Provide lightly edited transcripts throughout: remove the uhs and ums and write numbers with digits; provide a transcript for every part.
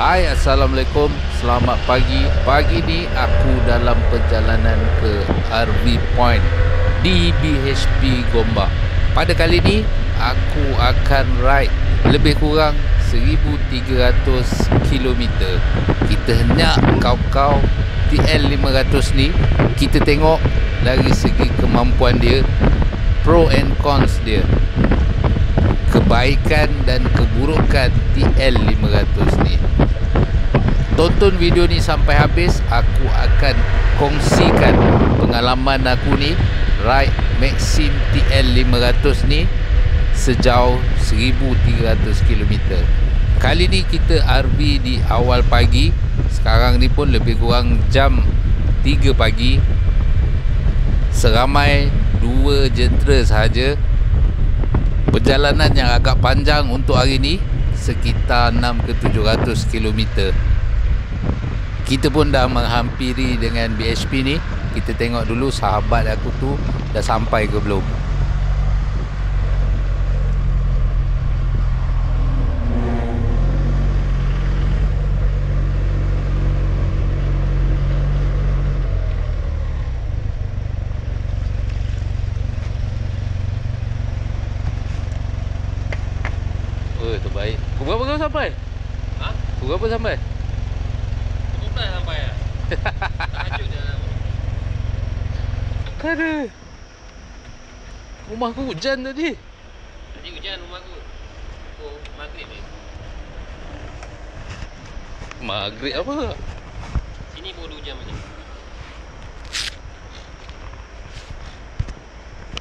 Hai, Assalamualaikum. Selamat pagi. Pagi ni aku dalam perjalanan ke RV Point di BHP Gombak. Pada kali ni aku akan ride lebih kurang 1300 km. Kita henyak kau-kau TL500 ni. Kita tengok dari segi kemampuan dia, pro and cons dia, kebaikan dan keburukan TL500 ni. Tonton video ni sampai habis. Aku akan kongsikan pengalaman aku ni ride Maxim TL500 ni sejauh 1300 km. Kali ni kita RV di awal pagi. Sekarang ni pun lebih kurang jam 3 pagi. Seramai 2 jentera sahaja. Perjalanan yang agak panjang untuk hari ni, sekitar 6 ke 700 km. Kita pun dah menghampiri dengan BHP ni. Kita tengok dulu sahabat aku tu dah sampai ke belum. Oh, terbaik. Pukul berapa kau sampai? Ha? Pukul berapa sampai? Pukul sampai lah. Tahajud dah. Aduh. Rumah aku hujan tadi. Tadi hujan rumah aku. Pukul maghrib ni. Maghrib apa? Sini pun ada hujan macam ni.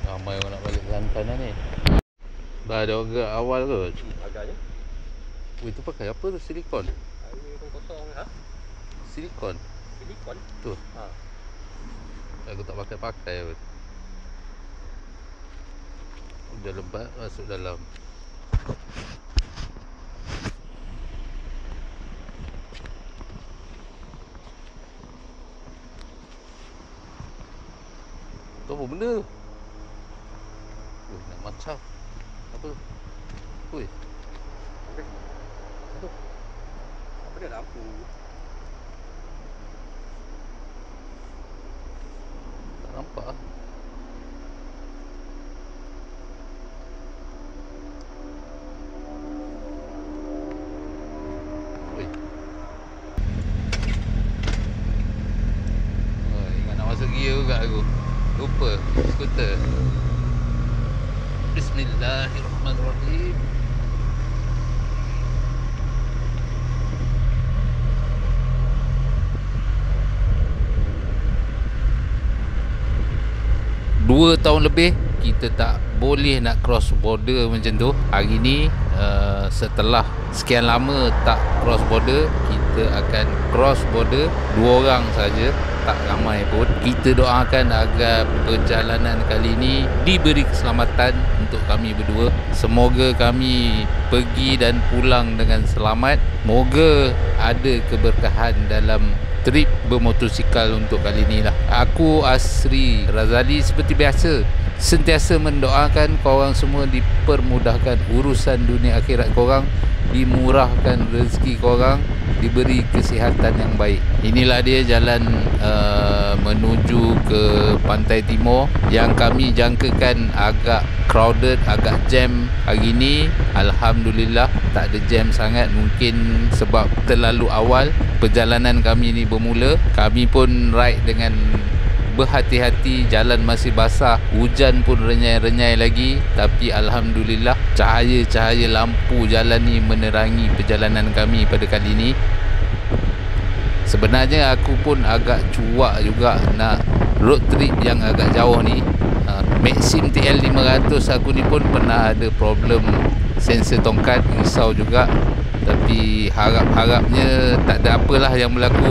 Ramai orang nak balik Kelantan dah ni. Dah ada order awal kot. Agaknya. Weh, tu pakai apa tu? Silikon? Air kosong. Ha? Silikon? Silikon? Tu. Ha. Aku tak pakai apa. Udah lebat masuk dalam. Tu apa benda tu? Weh, nak macam. Apa tu? Weh. Apa tu? Apa dia lampu? Tak nampak lah. Weh. Oh, ingat nak masuk gear juga aku. Lupa skuter. Bismillahirrahmanirrahim. Dua tahun lebih kita tak boleh nak cross border macam tu. Hari ni setelah sekian lama tak cross border, kita akan cross border 2 orang saja, tak ramai pun. Kita doakan agar perjalanan kali ni diberi keselamatan untuk kami berdua. Semoga kami pergi dan pulang dengan selamat. Moga ada keberkahan dalam trip bermotosikal untuk kali ni lah. Aku Asri Razali seperti biasa sentiasa mendoakan korang semua dipermudahkan urusan dunia akhirat korang, dimurahkan rezeki korang, diberi kesihatan yang baik. Inilah dia jalan menuju ke Pantai Timur yang kami jangkakan agak crowded, agak jam hari ni. Alhamdulillah tak ada jam sangat, mungkin sebab terlalu awal perjalanan kami ni bermula. Kami pun ride dengan berhati-hati, jalan masih basah, hujan pun renyai-renyai lagi, tapi alhamdulillah cahaya-cahaya lampu jalan ni menerangi perjalanan kami pada kali ni. Sebenarnya aku pun agak cuak juga nak road trip yang agak jauh ni. Maxim TL500 aku ni pun pernah ada problem sensor tongkat, risau juga. Tapi harap-harapnya tak ada apalah yang berlaku.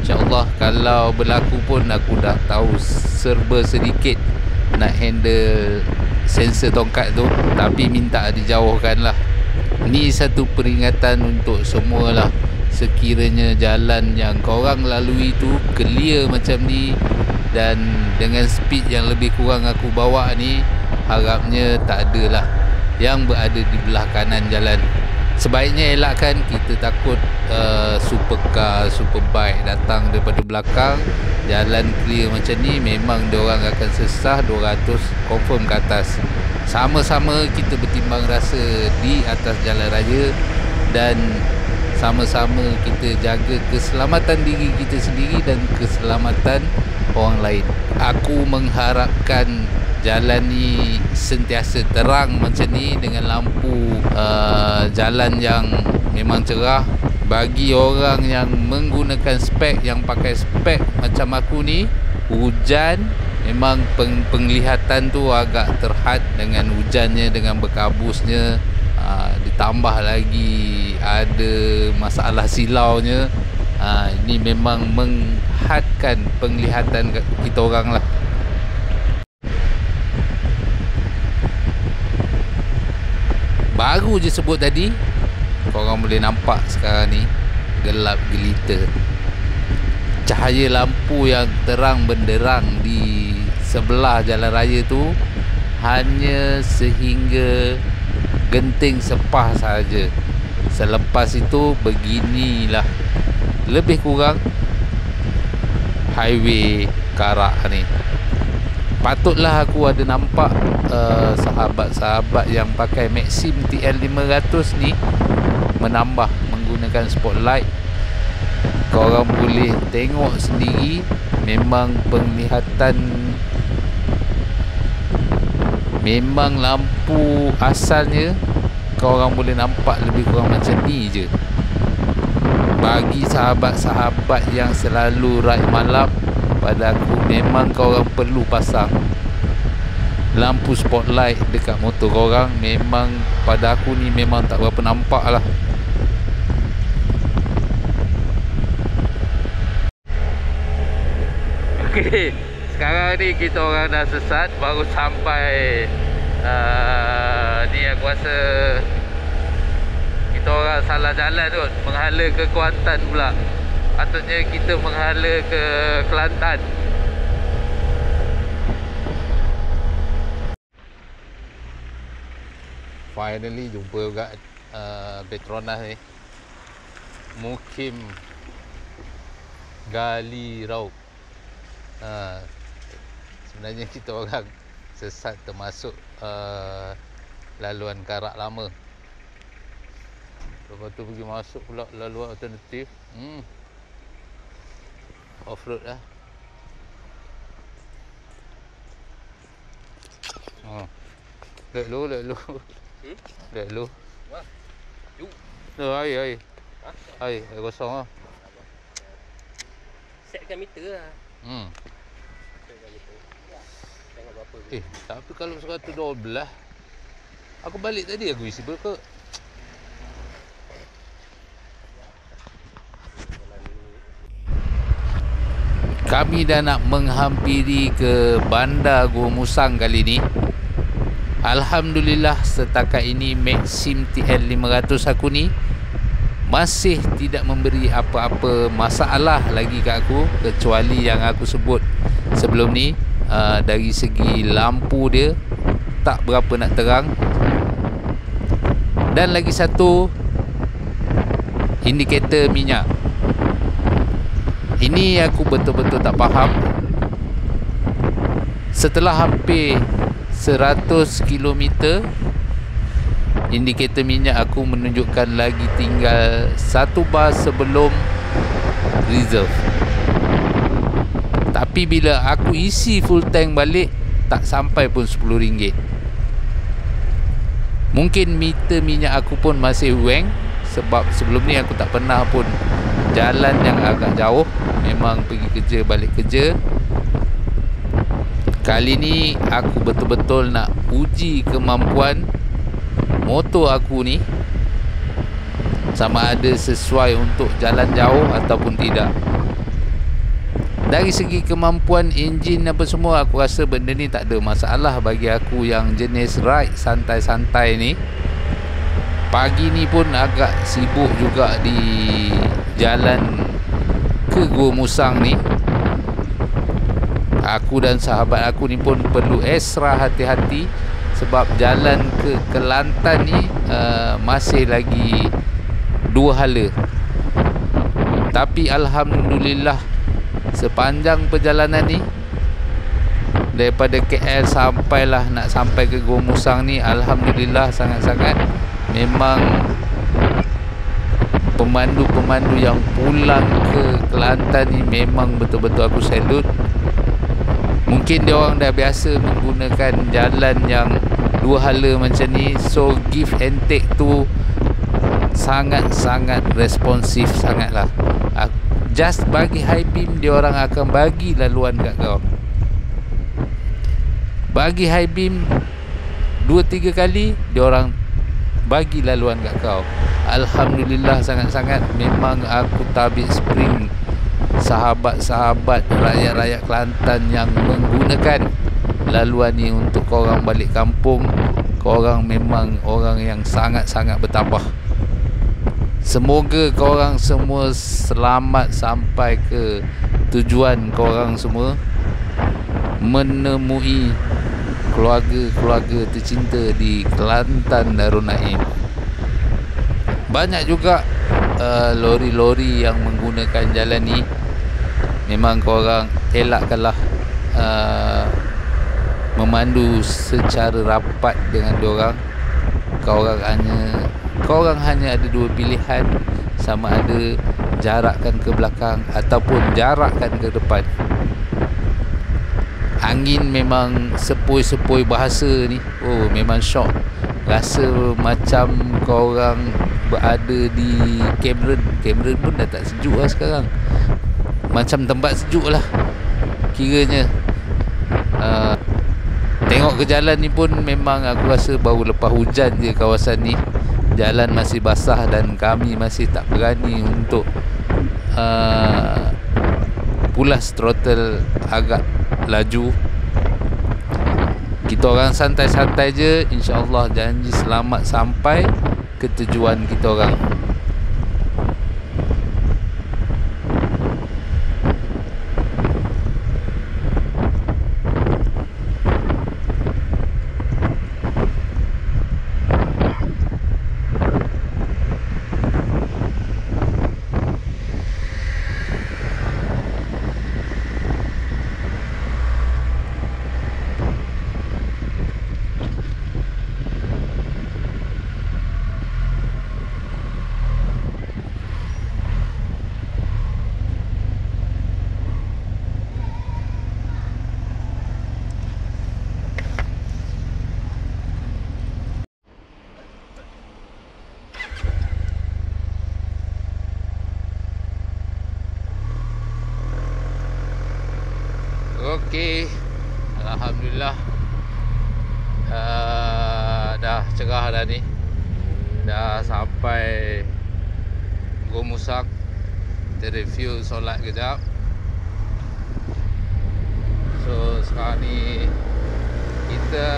InsyaAllah kalau berlaku pun aku dah tahu serba sedikit nak handle sensor tongkat tu. Tapi minta dijauhkan lah. Ni satu peringatan untuk semualah. Sekiranya jalan yang korang lalui tu clear macam ni dan dengan speed yang lebih kurang aku bawa ni, harapnya tak adalah yang berada di belah kanan jalan Sebaiknya elakkan, kita takut supercar, superbike datang daripada belakang. Jalan clear macam ni memang diorang akan sesah 200 confirm ke atas. Sama-sama kita bertimbang rasa di atas jalan raya, dan sama-sama kita jaga keselamatan diri kita sendiri dan keselamatan orang lain. Aku mengharapkan jalan ni sentiasa terang macam ni, dengan lampu jalan yang memang cerah. Bagi orang yang menggunakan spek, yang pakai spek macam aku ni, hujan memang penglihatan tu agak terhad dengan hujannya, dengan berkabusnya. Ditambah lagi ada masalah silaunya. Ini memang menghadkan penglihatan kita orang lah. Baru je sebut tadi, korang boleh nampak sekarang ni gelap gelita. Cahaya lampu yang terang benderang di sebelah jalan raya tu hanya sehingga genting sepah saja. Selepas itu beginilah lebih kurang highway Karak ni. Patutlah aku ada nampak sahabat-sahabat yang pakai Maxim TL500 ni menambah menggunakan spotlight. Korang boleh tengok sendiri, memang penglihatan, memang lampu asalnya korang boleh nampak lebih kurang macam ni je. Bagi sahabat-sahabat yang selalu ride malam, pada aku memang korang perlu pasang lampu spotlight dekat motor korang. Memang pada aku ni memang tak berapa nampak lah. Okay, sekarang ni kita orang dah sesat, baru sampai ni aku rasa kita orang salah jalan kot, menghala ke Kuantan pula. Patutnya kita menghala ke Kelantan. Finally jumpa juga Petronas ni, Mukim Gali Rauk. Sebenarnya kita orang sesat termasuk laluan Karak lama. Lepas tu pergi masuk pula laluan alternatif. Off-road lah. Lek lu. Lek lu. Wah. Yuk. Tu air. Air kosong lah. Setkan meter lah. Tengok berapa. Tapi kalau 112, aku balik tadi aku isi berapa? Kami dah nak menghampiri ke Bandar Gua Musang kali ni. Alhamdulillah setakat ini Maxim TL500 aku ni masih tidak memberi apa-apa masalah lagi kat aku, kecuali yang aku sebut sebelum ni. Dari segi lampu dia tak berapa nak terang, dan lagi satu, indikator minyak. Ini aku betul-betul tak faham. Setelah hampir 100 km, indikator minyak aku menunjukkan lagi tinggal 1 bar sebelum reserve. Tapi bila aku isi full tank balik, tak sampai pun RM10. Mungkin meter minyak aku pun masih weng, sebab sebelum ni aku tak pernah pun jalan yang agak jauh. Memang pergi kerja, balik kerja. Kali ni aku betul-betul nak uji kemampuan motor aku ni, sama ada sesuai untuk jalan jauh ataupun tidak. Dari segi kemampuan enjin apa semua, aku rasa benda ni tak ada masalah bagi aku yang jenis ride santai-santai ni. Pagi ni pun agak sibuk juga di jalan ke Gua Musang ni. Aku dan sahabat aku ni pun perlu extra hati-hati, sebab jalan ke Kelantan ni masih lagi 2 hala. Tapi alhamdulillah sepanjang perjalanan ni daripada KL nak sampai ke Gua Musang ni, alhamdulillah sangat-sangat memang pemandu-pemandu yang pulang ke Kelantan ni memang betul-betul aku salute. Mungkin dia orang dah biasa menggunakan jalan yang 2 hala macam ni, so give and take tu sangat-sangat responsif sangatlah. Just bagi high beam, dia orang akan bagi laluan kat kau. Bagi high beam 2-3 kali, dia orang bagi laluan kat kau. Alhamdulillah sangat-sangat. Memang aku tabik spring sahabat-sahabat rakyat-rakyat Kelantan yang menggunakan laluan ni untuk korang balik kampung. Korang memang orang yang sangat-sangat bertambah. Semoga korang semua selamat sampai ke tujuan korang semua, menemui keluarga-keluarga tercinta di Kelantan Darul Naim. Banyak juga lori-lori yang menggunakan jalan ni. Memang korang elakkanlah memandu secara rapat dengan diorang. Korang hanya ada 2 pilihan, sama ada jarakkan ke belakang ataupun jarakkan ke depan. Angin memang sepoi-sepoi bahasa ni. Oh, memang syok. Rasa macam korang berada di Cameron. Cameron pun dah tak sejuk lah sekarang. Macam tempat sejuk lah kiranya. Tengok ke jalan ni pun memang aku rasa baru lepas hujan je kawasan ni. Jalan masih basah dan kami masih tak berani untuk pulas throttle agak laju. Kita orang santai-santai je, insya-Allah janji selamat sampai ke tujuan kita orang. Okey, alhamdulillah dah cerah dah ni. Dah sampai Gua Musang. Kita review solat kejap. So sekarang ni kita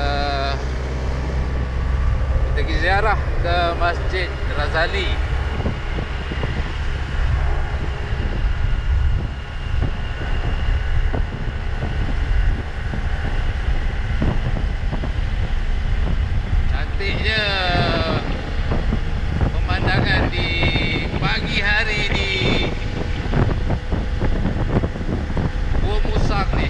pergi ziarah ke Masjid Razali. Cantiknya pemandangan di pagi hari di Gua Musang ni.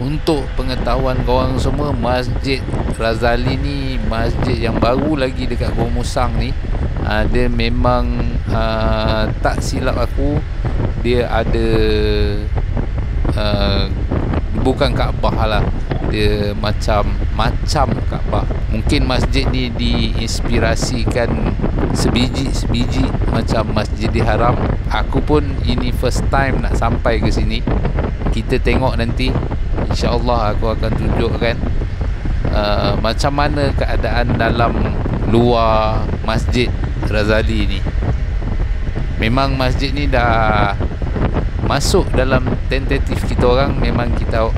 Untuk pengetahuan korang semua, Masjid Razali ni masjid yang baru lagi dekat Gua Musang ni. Dia memang tak silap aku, dia ada bukan Kaabah lah, dia macam Kaabah. Mungkin masjid ni diinspirasikan sebiji macam Masjidil Haram. Aku pun ini first time nak sampai ke sini. Kita tengok nanti, InsyaAllah aku akan tunjukkan macam mana keadaan dalam luar Masjid Razali ni. Memang masjid ni dah masuk dalam tentatif kita orang. Memang kita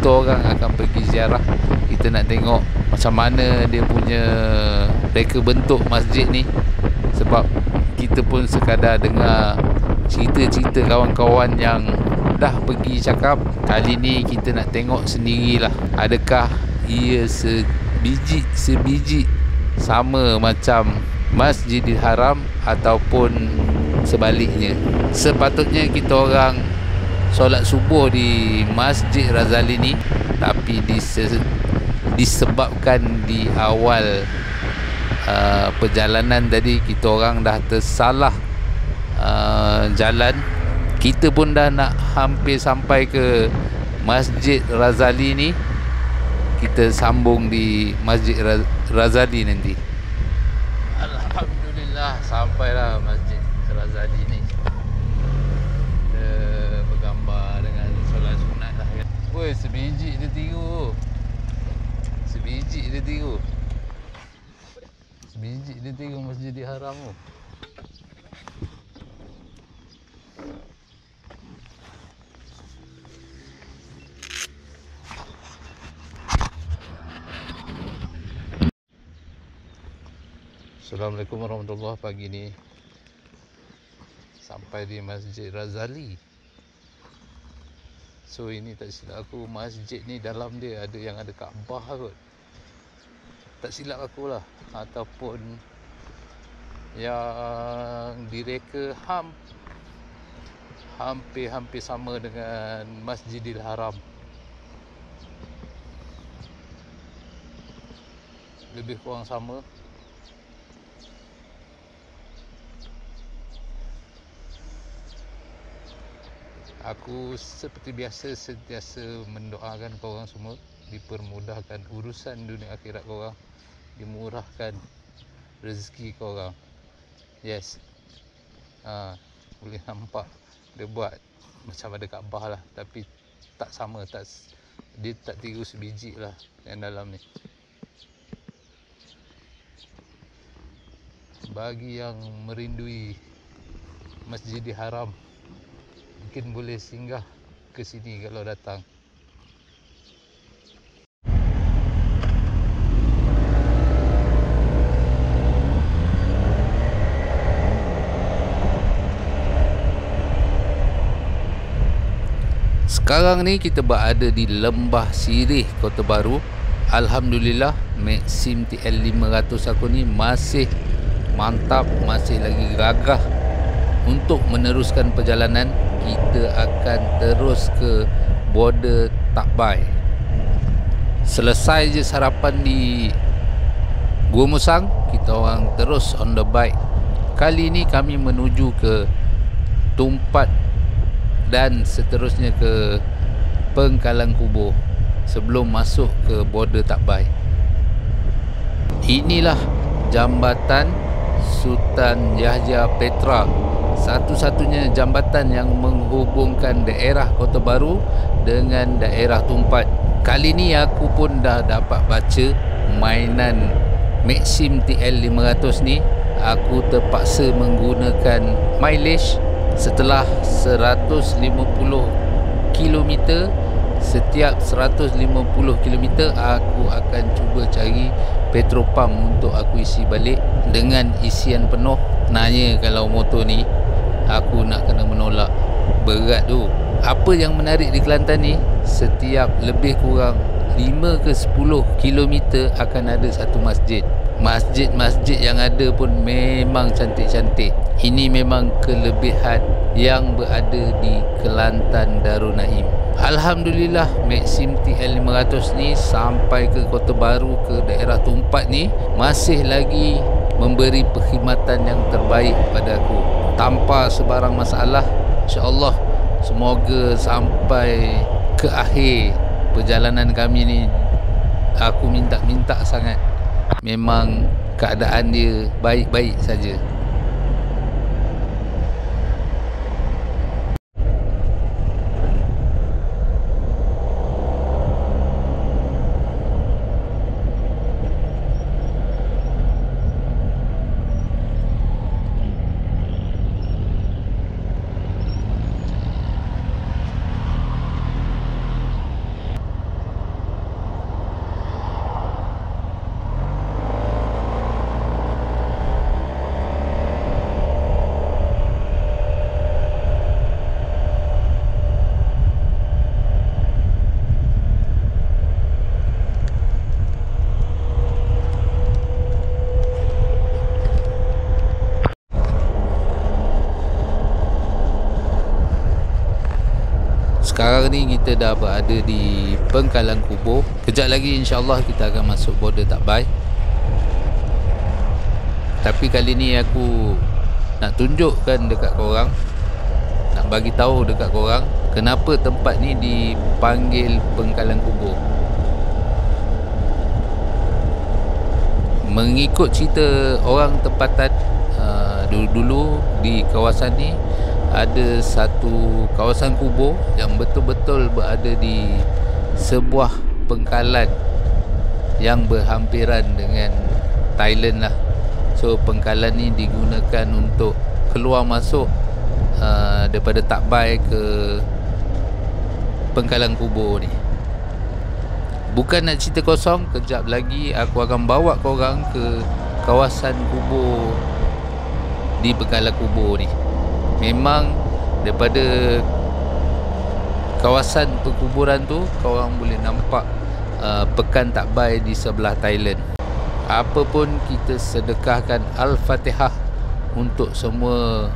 orang akan pergi ziarah. Kita nak tengok macam mana dia punya reka bentuk masjid ni. Sebab kita pun sekadar dengar cerita-cerita kawan-kawan yang dah pergi cakap, kali ni kita nak tengok sendirilah, adakah ia sebiji sama macam Masjidil Haram ataupun sebaliknya. Sepatutnya kita orang solat subuh di Masjid Razali ni, tapi disebabkan di awal perjalanan tadi kita orang dah tersalah jalan. Kita pun dah nak hampir sampai ke Masjid Razali ni. Kita sambung di Masjid Razali nanti. Alhamdulillah sampailah Masjid Razali ni. Kita bergambar dengan solat sunat lah kan. Woi, sebiji dia tiru. Sebiji dia tiru. Sebiji dia tiru Masjidil Haram tu. Assalamualaikum warahmatullahi wabarakatuh. Pagi ni sampai di Masjid Razali. So ini tak silap aku, masjid ni dalam dia ada yang ada Kaabah kot. Tak silap aku lah. Ataupun yang direka hampir sama dengan Masjidil Haram. Lebih kurang sama. Aku seperti biasa sentiasa mendoakan korang semua dipermudahkan urusan dunia akhirat korang, dimurahkan rezeki korang. Yes. Boleh nampak dia buat macam ada Kaabah lah, tapi tak sama, dia tak tiru sebiji lah yang dalam ni. Bagi yang merindui Masjidil Haram, mungkin boleh singgah ke sini kalau datang. Sekarang ni kita berada di Lembah Sirih, Kota Baru. Alhamdulillah, Maxim TL500 aku ni masih mantap, masih lagi gagah untuk meneruskan perjalanan. Kita akan terus ke border Takbai. Selesai je sarapan di Gua Musang, kita orang terus on the bike. Kali ni kami menuju ke Tumpat dan seterusnya ke Pengkalan Kubur sebelum masuk ke border Takbai. Inilah jambatan Sultan Yahya Petra, satu-satunya jambatan yang menghubungkan daerah Kota Baru dengan daerah Tumpat. Kali ni aku pun dah dapat baca mainan Maxim TL500 ni. Aku terpaksa menggunakan mileage setelah 150 km. Setiap 150 km aku akan cuba cari petrol pump untuk aku isi balik dengan isian penuh. Nanya kalau motor ni aku nak kena menolak, berat tu. Apa yang menarik di Kelantan ni, setiap lebih kurang 5 ke 10 km akan ada satu masjid. Masjid-masjid yang ada pun memang cantik-cantik. Ini memang kelebihan yang berada di Kelantan Darul Naim. Alhamdulillah, Maxim TL500 ni sampai ke Kota Baru, ke daerah Tumpat ni masih lagi memberi perkhidmatan yang terbaik pada aku tanpa sebarang masalah. InsyaAllah semoga sampai ke akhir perjalanan kami ni, aku minta sangat memang keadaan dia baik-baik saja. Sekarang ni kita dah berada di Pengkalan Kubur. Kejap lagi insyaAllah kita akan masuk border Takbai. Tapi kali ni aku nak tunjukkan dekat korang, nak bagi tahu dekat korang kenapa tempat ni dipanggil Pengkalan Kubur. Mengikut cerita orang tempatan, dulu-dulu di kawasan ni ada satu kawasan kubur yang betul-betul berada di sebuah pengkalan yang berhampiran dengan Thailand lah. So pengkalan ni digunakan untuk keluar masuk daripada Takbai ke Pengkalan Kubur ni. Bukan nak cerita kosong, kejap lagi aku akan bawa korang ke kawasan kubur di Pengkalan Kubur ni. Memang daripada kawasan perkuburan tu korang boleh nampak Pekan Takbai di sebelah Thailand. Apa pun kita sedekahkan Al-Fatihah untuk semua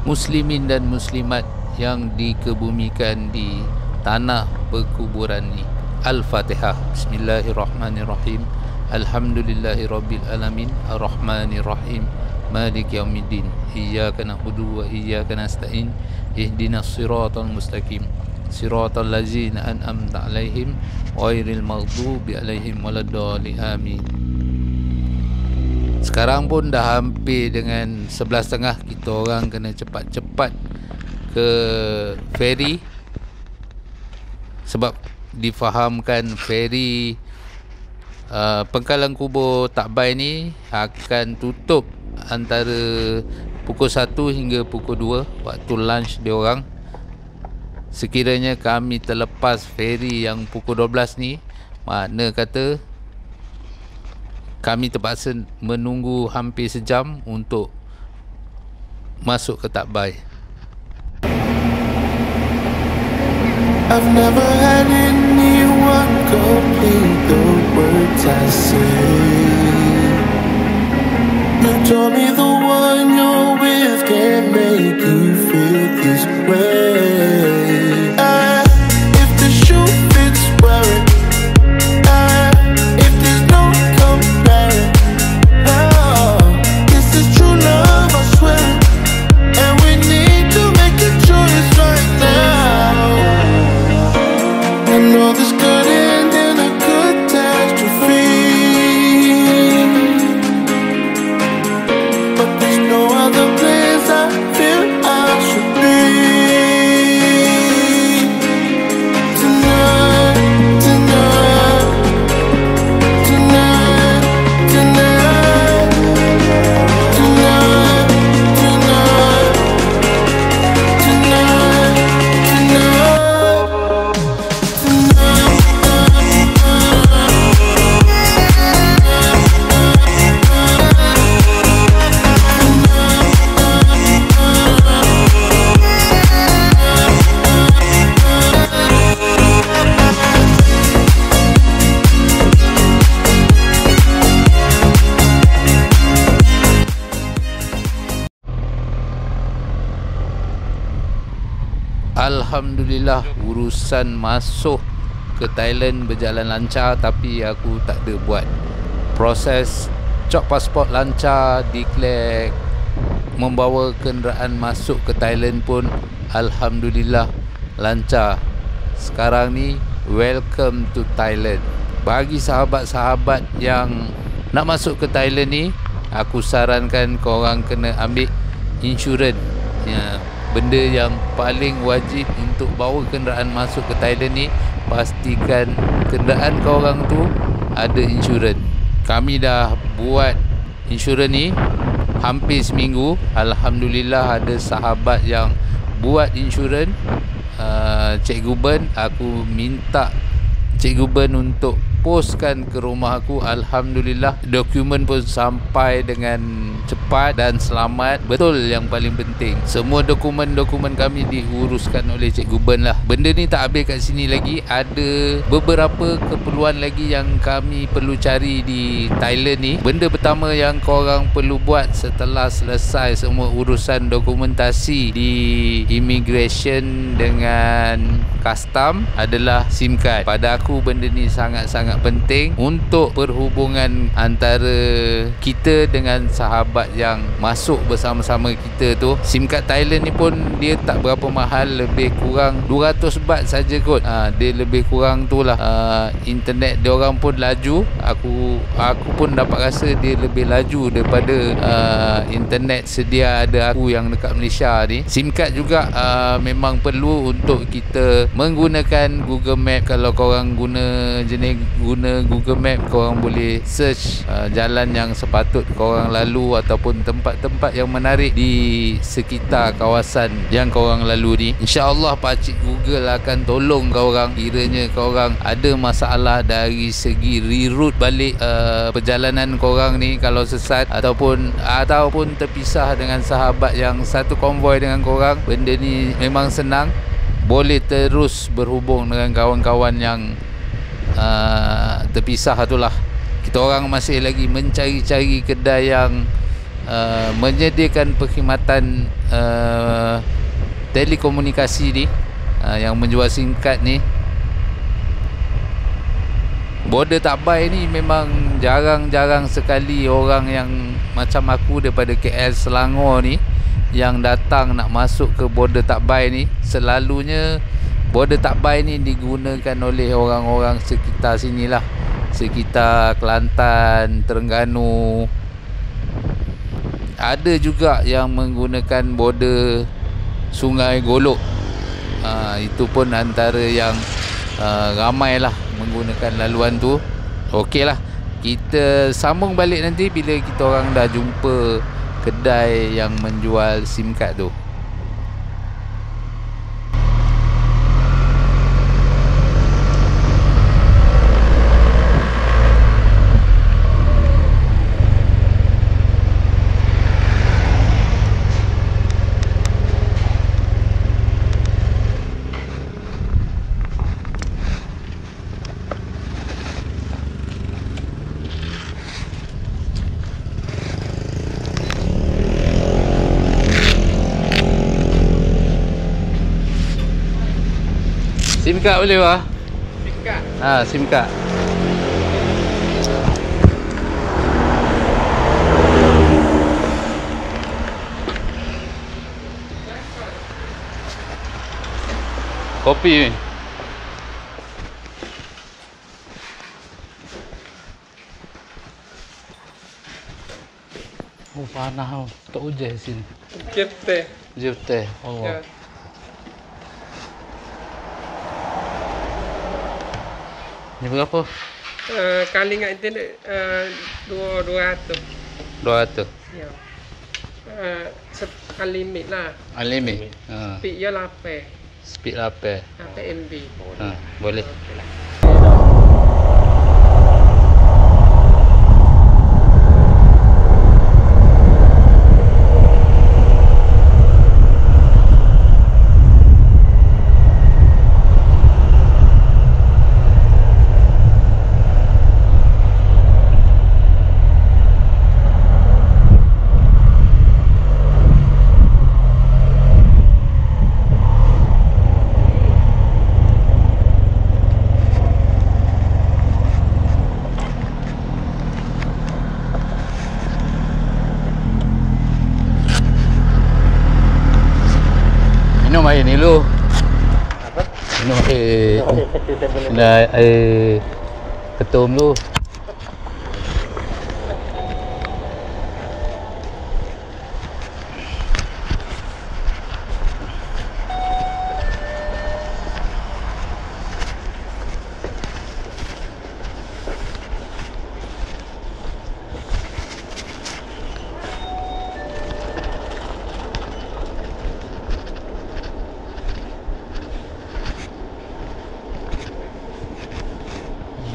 muslimin dan muslimat yang dikebumikan di tanah perkuburan ni. Al-Fatihah. Bismillahirrahmanirrahim. Alhamdulillahirabbil alamin, arrahmanirrahim, Maliki yaumiddin, iyyaka na'budu wa iyyaka nasta'in, ihdinas siratal mustaqim, siratal ladzina an'amta 'alaihim ghairil maghdubi 'alaihim waladdallin, amin. Sekarang pun dah hampir dengan 11.30. Kita orang kena cepat-cepat ke feri, sebab difahamkan feri Pengkalan Kubur Takbai ni akan tutup antara pukul 1 hingga pukul 2 waktu lunch dia orang. Sekiranya kami terlepas feri yang pukul 12 ni, makna kata kami terpaksa menunggu hampir sejam untuk masuk ke Takbai. I've never had anyone complete the words I say. You told me the one you're with can't make you feel this way. If the shoe fits, wear it. If there's no comparing, this is true love, I swear. And we need to make a choice right now. I know this could end in a catastrophe, but there's no other place I feel I should be. Tonight, tonight, tonight, tonight, tonight, tonight, Alhamdulillah, urusan masuk ke Thailand berjalan lancar, tapi aku tak ada buat proses cop pasport lancar, declare membawa kenderaan masuk ke Thailand pun Alhamdulillah lancar. Sekarang ni welcome to Thailand. Bagi sahabat-sahabat yang nak masuk ke Thailand ni, aku sarankan korang kena ambil insurans ya. Benda yang paling wajib untuk bawa kenderaan masuk ke Thailand ni, pastikan kenderaan korang tu ada insurans. Kami dah buat insurans ni hampir seminggu. Alhamdulillah ada sahabat yang buat insurans. Cikgu Ben, aku minta Cikgu Ben untuk postkan ke rumah aku. Alhamdulillah dokumen pun sampai dengan cepat dan selamat. Betul, yang paling penting semua dokumen-dokumen kami diuruskan oleh Cikgu Ben lah. Benda ni tak habis kat sini lagi. Ada beberapa keperluan lagi yang kami perlu cari di Thailand ni. Benda pertama yang korang perlu buat setelah selesai semua urusan dokumentasi di immigration dengan custom adalah SIM card. Pada aku benda ni sangat-sangat penting untuk perhubungan antara kita dengan sahabat yang masuk bersama-sama kita tu. SIM card Thailand ni pun dia tak berapa mahal, lebih kurang 200 baht saja kot. Dia lebih kurang tu lah. Internet dia orang pun laju. Aku pun dapat rasa dia lebih laju daripada internet sedia ada aku yang dekat Malaysia ni. SIM card juga memang perlu untuk kita menggunakan Google Map. Kalau korang guna Google Map, korang boleh search jalan yang sepatut korang lalu ataupun tempat-tempat yang menarik di sekitar kawasan yang korang lalu ni. InsyaAllah Pakcik Google akan tolong korang kiranya korang ada masalah dari segi reroute balik perjalanan korang ni. Kalau sesat ataupun terpisah dengan sahabat yang satu konvoi dengan korang, benda ni memang senang. Boleh terus berhubung dengan kawan-kawan yang terpisah tu lah. Kita orang masih lagi mencari-cari kedai yang menyediakan perkhidmatan telekomunikasi ni, yang menjual SIM card ni. Border Takbai ni memang jarang-jarang sekali orang yang macam aku daripada KL Selangor ni yang datang nak masuk ke Border Takbai ni. Selalunya Border Takbai ni digunakan oleh orang-orang sekitar sinilah, sekitar Kelantan, Terengganu. Ada juga yang menggunakan border Sungai Golok. Itu pun antara yang ramailah menggunakan laluan tu. Okey lah, kita sambung balik nanti bila kita orang dah jumpa kedai yang menjual SIM card tu. SIM card boleh bah? SIM card. SIM card. Kopi ni. Oh panas tau. Tak hujan sini. Jep teh. Jep teh. Allah. Ya. Ni berapa? Kali dengan internet 200. 200. Ya. Unlimited lah. Unlimited. Speed ya 8. Speed 8. 8 MB. Boleh. Minum air ni dulu. Apa? Minum air. Air ketum dulu.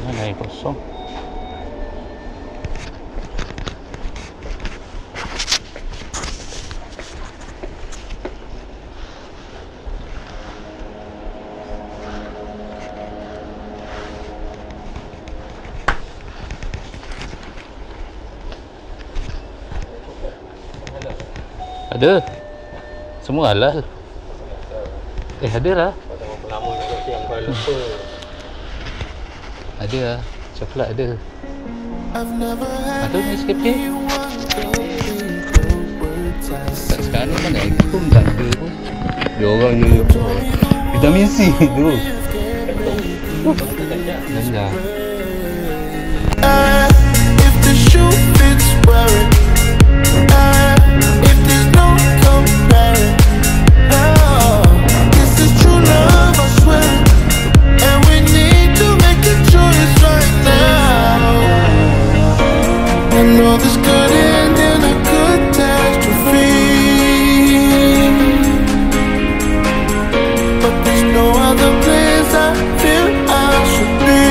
Mana air kosong? Ada. Semua halal. Ada lah. Lama juga siang kau lupa. Ada lah. Coklat ada. I've never had Ada Nescafe. anyone go Tak sekarang ni mana lagi pun tak ada pun. Dia orang je vitamin C tu. Ganja. if the shoe fits, wear it. If there's no comparing, oh, this is true love, I swear. And we need to make a choice right now. I know this could end in a catastrophe, but there's no other place I feel I should be.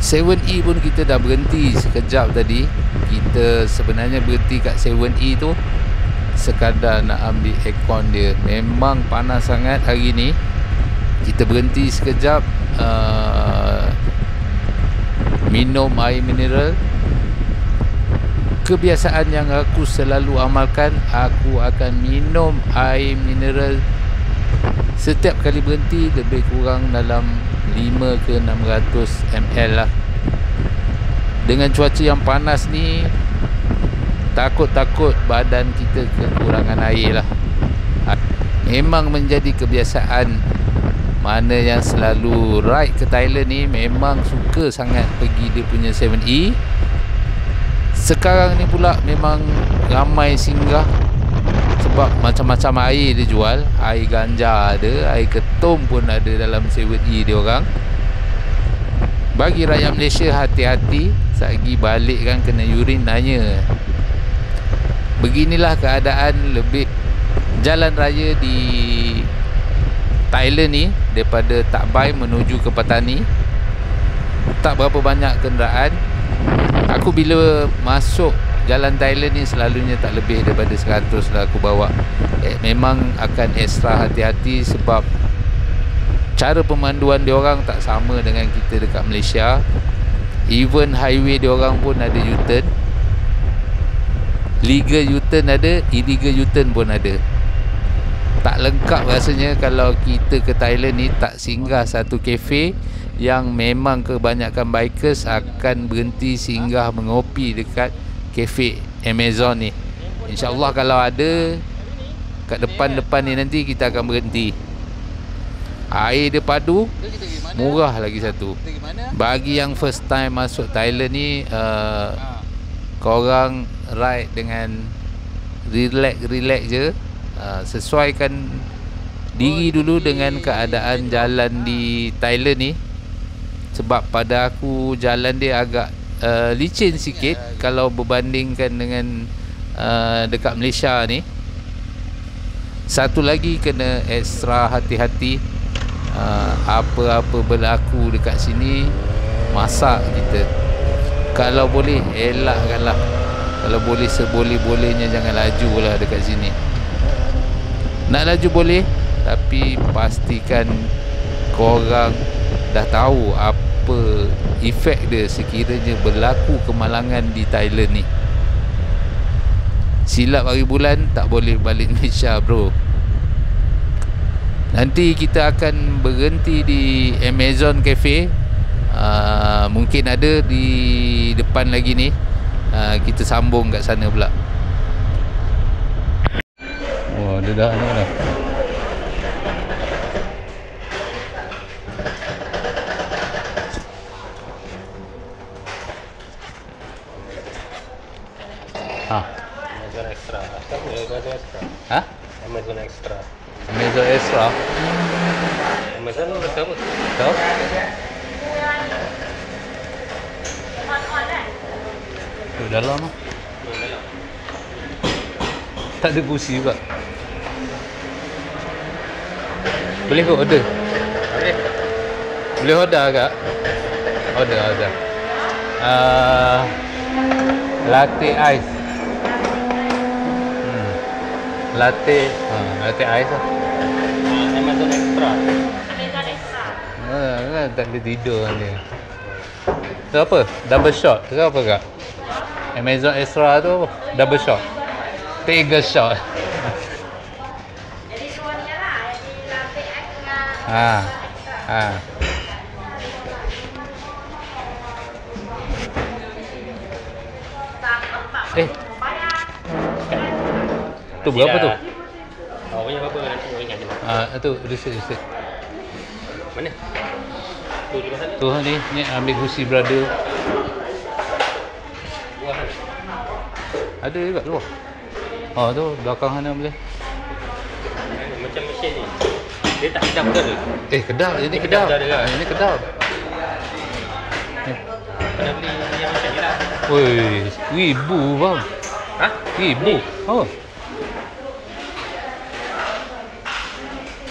Seven E pun kita dah berhenti sekejap tadi. Kita sebenarnya berhenti kat 7E tu sekadar nak ambil aircon dia. Memang panas sangat hari ni. Kita berhenti sekejap, minum air mineral. Kebiasaan yang aku selalu amalkan, aku akan minum air mineral setiap kali berhenti lebih kurang dalam 5 ke 600 ml lah. Dengan cuaca yang panas ni, takut-takut badan kita kekurangan air lah. Memang menjadi kebiasaan. Mana yang selalu ride ke Thailand ni memang suka sangat pergi dia punya 7E. Sekarang ni pula memang ramai singgah sebab macam-macam air dia jual. Air ganja ada, air ketum pun ada dalam 7E dia orang. Bagi rakyat Malaysia, hati-hati. Sagi balik kan kena urin nanya. Beginilah keadaan lebih jalan raya di Thailand ni. Daripada Tak Bai menuju ke Patani, tak berapa banyak kenderaan. Aku bila masuk jalan Thailand ni selalunya tak lebih daripada 100 lah aku bawa. Memang akan extra hati-hati sebab cara pemanduan diorang tak sama dengan kita dekat Malaysia. Even highway diorang pun ada U-turn. Legal U-turn ada, illegal U-turn pun ada. Tak lengkap rasanya kalau kita ke Thailand ni tak singgah satu kafe yang memang kebanyakan bikers akan berhenti singgah mengopi dekat kafe Amazon ni. InsyaAllah kalau ada kat depan-depan ni nanti kita akan berhenti. Air dia padu, murah lagi satu. Bagi yang first time masuk Thailand ni, korang ride dengan relax je. Sesuaikan diri dulu dengan keadaan jalan di Thailand ni. Sebab pada aku jalan dia agak licin sikit kalau berbandingkan dengan dekat Malaysia ni. Satu lagi kena extra hati-hati. Apa-apa berlaku dekat sini, masak kita. Kalau boleh elakkanlah. Kalau boleh seboleh-bolehnya jangan laju lah dekat sini. Nak laju boleh, tapi pastikan korang dah tahu apa efek dia sekiranya berlaku kemalangan di Thailand ni. Silap hari bulan tak boleh balik Malaysia bro. Nanti kita akan berhenti di Amazon Cafe. Mungkin ada di depan lagi ni. Kita sambung kat sana pula. Wah, dia dah ni dah. Amazon Extra. Tahu Amazon Extra? Hah? Amazon Extra. Amazon Extra. Amazon udah tahu. Tahu? Tu dalam ah. Tak ada kursi juga. Boleh ke order? Boleh. Boleh order agak? Order. Latte ice. Latte ice lah. Amazon Extra. Tak boleh tidur ni. Tu apa? Double shot ke apa kak? Amazon Extra tu double shot. 3 shot. Jadi dua ni lah. Jadi latte ice dengan Tu berapa tu? Oh, punya berapa nanti saya ingat je. Tu receipt. Mana? Tu di mana? Tu ni ambil Gucci Brother. Buah kan? Ada juga luar. Tu belakang sana boleh. Macam mesin ni. Dia tak kedap ke tu? Kedap. Ini Ini kedap. kedap dah ada. Ini kedap. Kena beli yang macam ni lah. Woi, 1000 bang. Ha? 1000. Oh.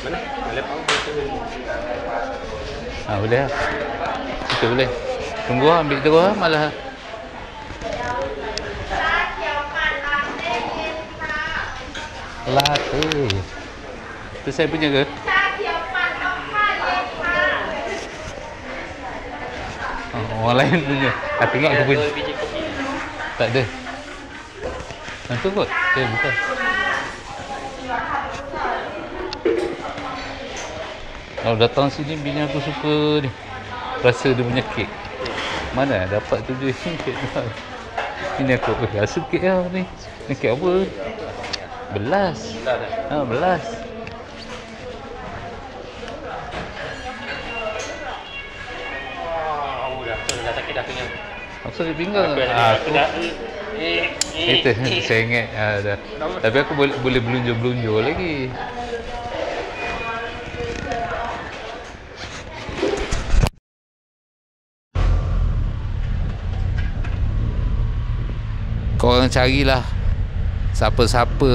Mana? Lepas tu. Boleh lah. Kita boleh. Tunggu lah, ambil terus lah malah. Latte. Tu saya punya ke? Orang lain punya. Tengok aku punya. Biji kopi. Tak ada. Nanti kot. Bukan. Kalau datang sini bini aku suka ni. Rasa dia punya kek. Mana dapat RM7 tau. Ini aku rasa kek lah ni. Ni kek apa? Belas. Belas. Dah sakit dah pinggang. Aku sakit pinggang. Aku dah Itu saya ingat dah. Tapi aku boleh belunjuk lagi. Korang carilah siapa-siapa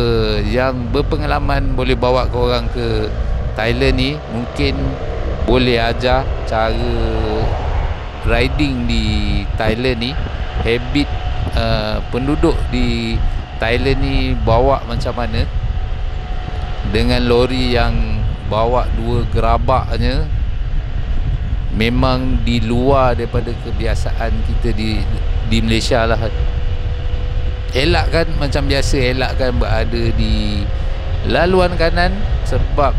yang berpengalaman boleh bawa korang ke Thailand ni, mungkin boleh ajar cara riding di Thailand ni. Habit penduduk di Thailand ni bawa macam mana, dengan lori yang bawa 2 gerabaknya, memang di luar daripada kebiasaan kita di Malaysia lah. Elakkan macam biasa, elakkan berada di laluan kanan, sebab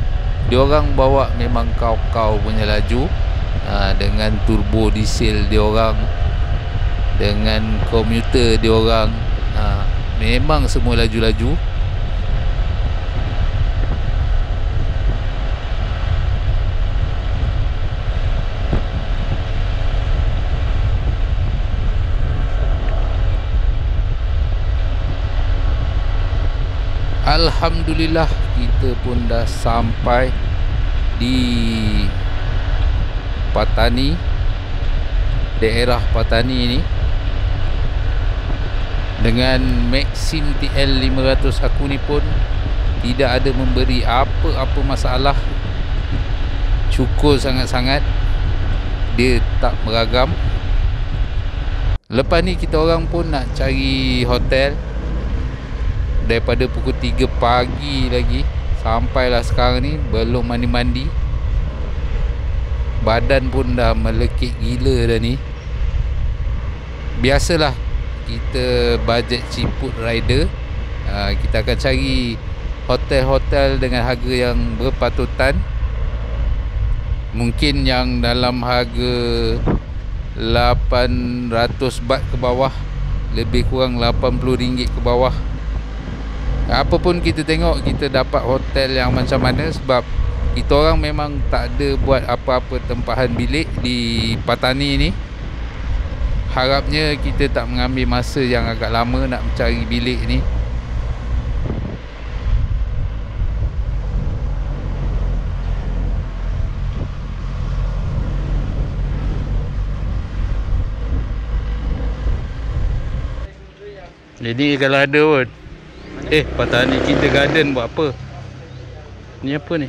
diorang bawa memang kau-kau punya laju, dengan turbo diesel diorang, dengan komuter diorang, memang semua laju-laju. Alhamdulillah, kita pun dah sampai di Patani, daerah Patani ni. Dengan Maxim TL 500 aku ni pun tidak ada memberi apa-apa masalah. Cukup sangat-sangat. Dia tak beragam. Lepas ni kita orang pun nak cari hotel. Daripada pukul 3 pagi lagi, sampailah sekarang ni belum mandi-mandi. Badan pun dah melekit gila dah ni. Biasalah, kita budget ciput rider. Kita akan cari hotel-hotel dengan harga yang berpatutan. Mungkin yang dalam harga 800 baht ke bawah, lebih kurang RM80 ke bawah. Apa pun kita tengok kita dapat hotel yang macam mana, sebab kita orang memang tak ada buat apa-apa tempahan bilik di Patani ni. Harapnya kita tak mengambil masa yang agak lama nak mencari bilik ni. Jadi kalau ada pun Patani Kindergarten buat apa? Ni apa ni?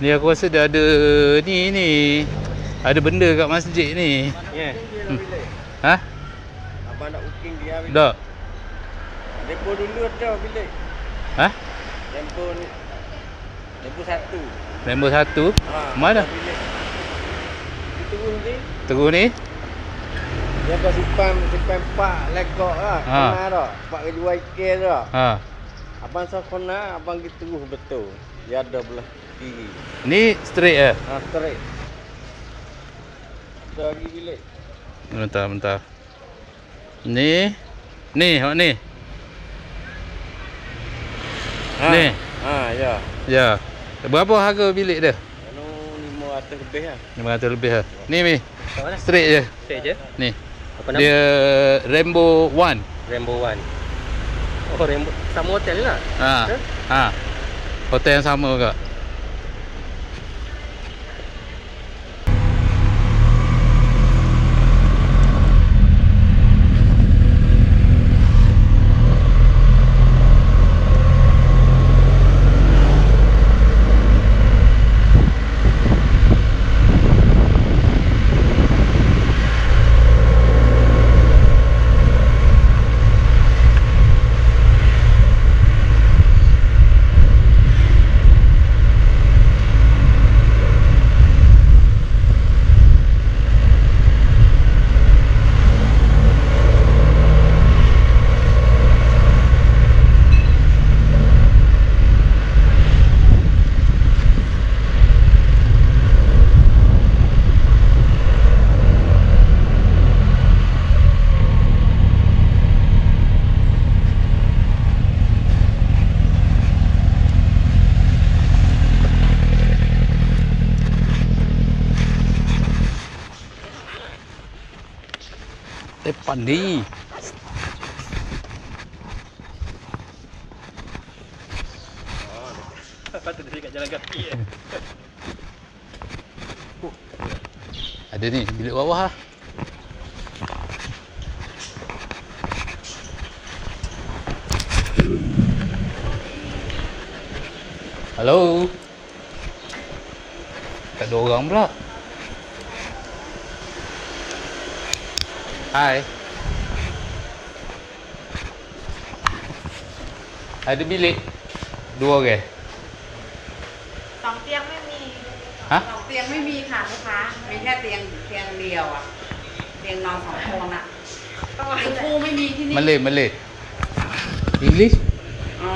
Ni aku rasa dia ada ni. Ada benda kat masjid ni. Ya. Ha? Abang nak booking dia bilik. Tak. Depo dulu ada bilik. Ha? Depo 1. Nombor 1. Mana? Bilik. Itu ni. Terus ni. Dia kau simpan pak lekok lah. Kena tak? Pak kedua ikan tak? Ha. Abang kena, abang gitu betul. Dia ada belah kiri. Ni straight eh? Straight. Ada lagi bilik. Bentar. Ni, hok ni. Ni. Ya. Ya. Berapa harga bilik dia? Anu 500 lebih lah. 500 lebih lah. Ni. Straight je. Straight je. Ni. Apa nama? Dia Rainbow One. Rainbow One. Oh, Rainbow sama hotel lah. Ha. Hotel yang sama ke? Pandai. Patut dia kat jalan kaki eh. Ada ni bilik bawah lah. Halo. Tak ada orang pula. Hai. Ada bilik 2 orang. 2 เตียงไม่มี ฮะ 2 เตียงไม่มีค่ะลูกค้ามีแค่เตียงเดียวอ่ะเตียงนอน2 คนอ่ะเตียงคู่ไม่มีที่นี่ Malay. English? อ๋อ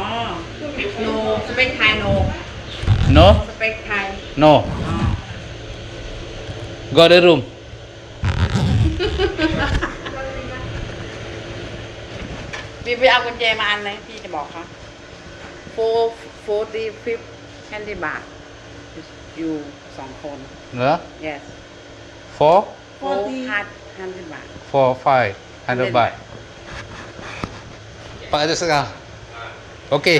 โนสเปคไทยโน No? สเปคไทย No. อ๋อ Got a room. พี่ไปเอากุญแจมาอันเลยพี่จะบอกเขา45 handy baht อยู่2 คน No? yes 4? 400 baht 4-500 baht. 400 sekarang. Okey.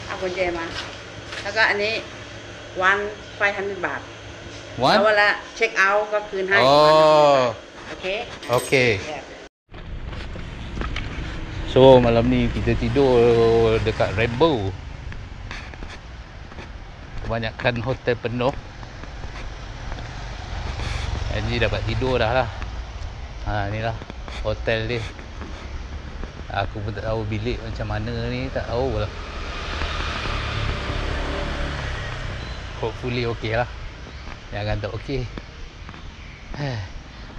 เอากุญแจมาแล้วก็อันนี้1,500 บาท One? แล้วเวลาเช็คเอาท์ก็คืนให้ Oh. โอเค Okey. Yes. So malam ni kita tidur dekat Rainbow. Kebanyakan hotel penuh. Jadi dapat tidur dah lah. Ni lah hotel dia. Aku pun tak tahu bilik macam mana ni, tak tahu lah. Hopefully okey lah. Jangan tak okey.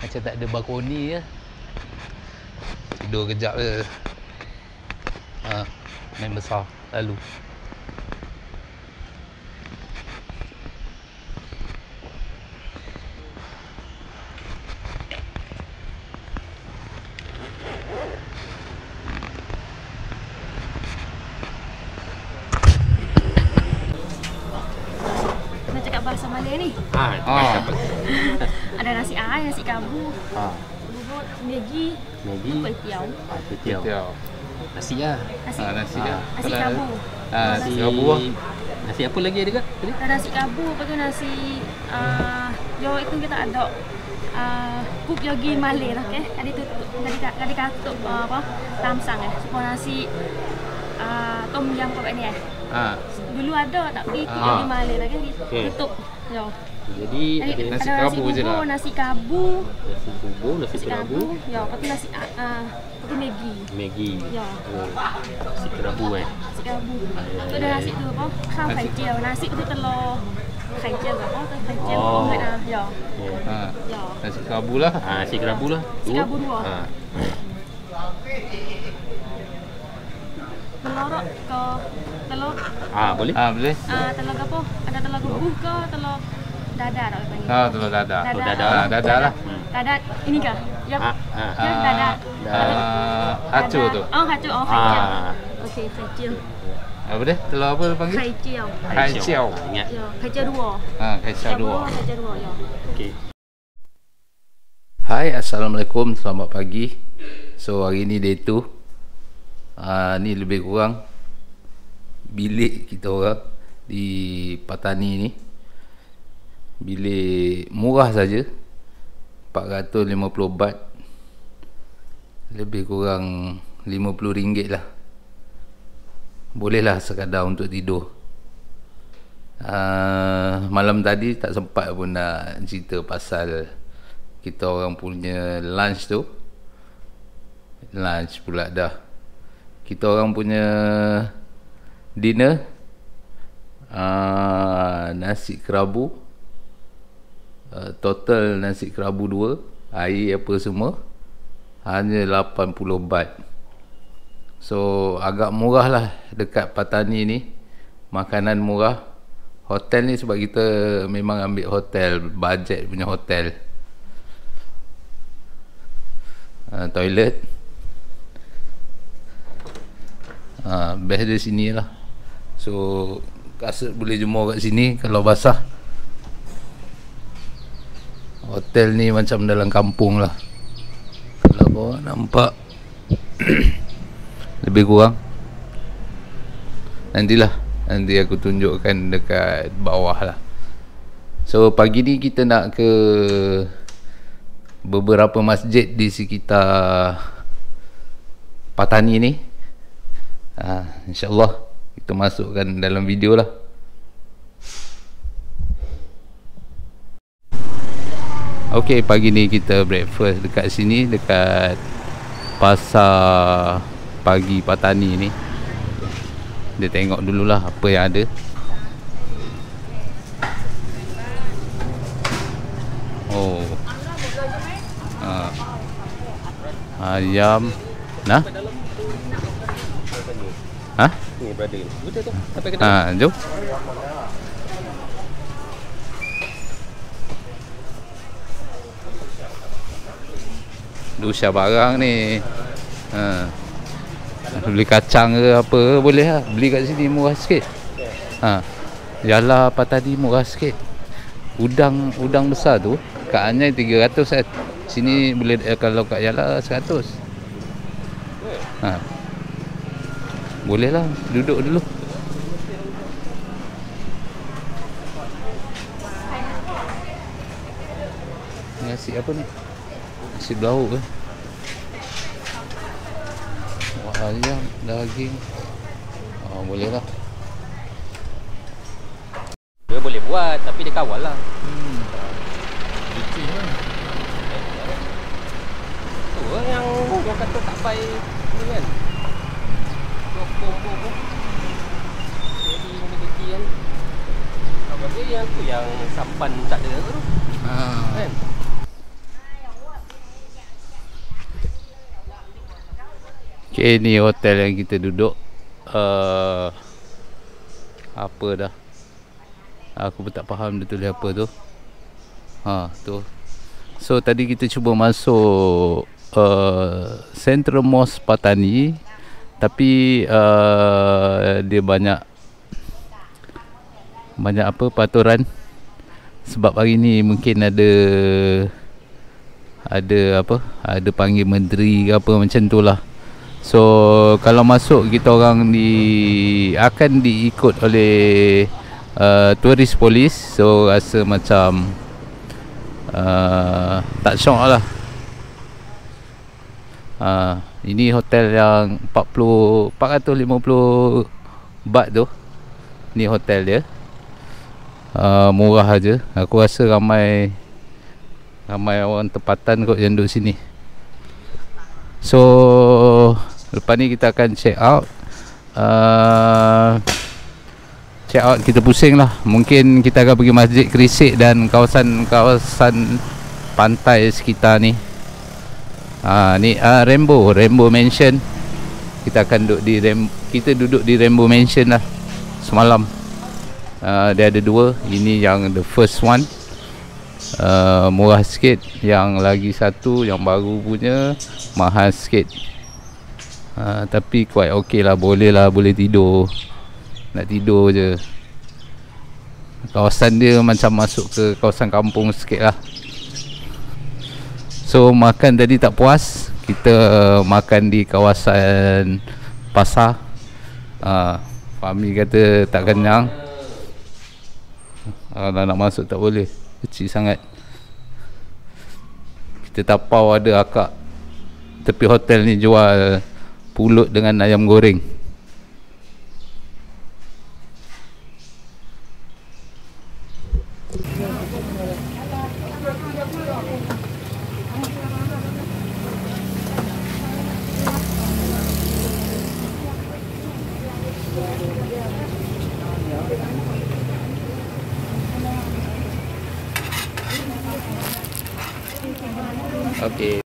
Macam tak ada balkoni je. Tidur kejap je. Main besar lalu. Nak cakap bahasa Malay ni. Ada nasi ayam, nasi kabu. Bubur, Maggi. Kuih tiaw. Tiaw. Nasi lah. Nasi. Nasi dia. Nasi kabu. Nasi kabu. Nasi apa lagi ada kat tadi? Ada nasi kabu, lepas tu nasi yo itu kita ada kup yogi Malay lah, okey. Ada tutup, ada katup apa? Tamsang supaya nasi tom yum kat ni dulu ada tapi tidak di Malay lagi tutup. Yo. Jadi ada nasi kerabu je lah. Nasi kerabu. Nasi kerabu. Ya, lepas tu nasi Maggi. Ya. Nasi kerabu Nasi kerabu. Tu ada nasi tu apa? Khao khai jiao. Nasi tu telur khai jiao apa? Khai jiao. Ya. Ya. Nasi kerabu lah. Nasi kerabu lah. Nasi kerabu 2. Telur ke telur? Boleh. Boleh. Telur apa? Ada telur rebus ke telur dadar tak panggil? Telur dadar. Dadar lah. Dadar ini kah? Ya. Ya dadar. Hacur tu. Hacur. Haijiao. Okey, haijiao. Apa dia? Telur apa panggil? Haijiao. Haijiao. Ingat. Ya, haijiao 2. Haijiao 2. Haijiao 2 ya. Okey. Hai, Assalamualaikum. Selamat pagi. So hari ni day 2. Ni lebih kurang bilik kita orang di Patani ni. Bilik murah saja, 450 baht, lebih kurang RM50 lah. Bolehlah sekadar untuk tidur. Malam tadi tak sempat pun nak cerita pasal kita orang punya lunch tu. Lunch pula dah. Kita orang punya dinner, nasi kerabu, total nasi kerabu 2, air apa semua, hanya 80 baht. So agak murah lah dekat Patani ni. Makanan murah. Hotel ni sebab kita memang ambil hotel, bajet punya hotel. Toilet, best di sini lah. So kasut boleh jemur kat sini kalau basah. Hotel ni macam dalam kampung lah, kalau korang nampak. Lebih kurang. Nanti aku tunjukkan dekat bawah lah. So pagi ni kita nak ke beberapa masjid di sekitar Patani ni. InsyaAllah kita masukkan dalam video lah. Ok, pagi ni kita breakfast dekat sini, dekat pasar pagi Patani ni. Dia tengok dululah apa yang ada. Oh, ayam. Nah, Ni brother ni. Betul tu. Sampai ke dalam. Jom. Dusha barang ni. Beli kacang ke apa boleh lah. Beli kat sini murah sikit. Yala Patani murah sikit. Udang besar tu kat Anyai 300 kan. Sini boleh, kalau kat Yala 100. Boleh lah, duduk dulu. Nasi apa ni? Nasi belauk ke? Ayam, daging. Boleh lah. Dia boleh buat tapi dia kawal lah. Licin lah. Tu yang orang kata tak baik ni kan. Pokok-pokok jadi memiliki kan. Apa dia yang tu yang sampan tak ada tu kan. Okay, ni hotel yang kita duduk. Apa dah, aku pun tak faham dia tulis apa tu. Tu. So tadi kita cuba masuk Central Mosque Patani, tapi dia banyak apa peraturan. Sebab hari ni mungkin ada panggil menteri ke apa macam tu lah. So kalau masuk kita orang akan diikut oleh tourist police. So rasa macam tak syok lah. Ini hotel yang 450 baht tu. Ni hotel dia. Murah aja. Aku rasa ramai orang tempatan kot yang duduk sini. So lepas ni kita akan check out. Kita pusing lah. Mungkin kita akan pergi Masjid Krisik dan kawasan pantai sekitar ni. Ni Rainbow Mansion. Kita akan duduk di Rainbow Mansion lah semalam. Dia ada dua. Ini yang the first one, murah sikit. Yang lagi satu yang baru punya mahal sikit. Tapi quite okay lah. Boleh tidur. Nak tidur je. Kawasan dia macam masuk ke kawasan kampung sikit lah. So makan tadi tak puas. Kita makan di kawasan pasar. Fahmi kata tak kenyang. Nak masuk tak boleh, kecil sangat. Kita tapau ada akak tepi hotel ni jual pulut dengan ayam goreng. Okey.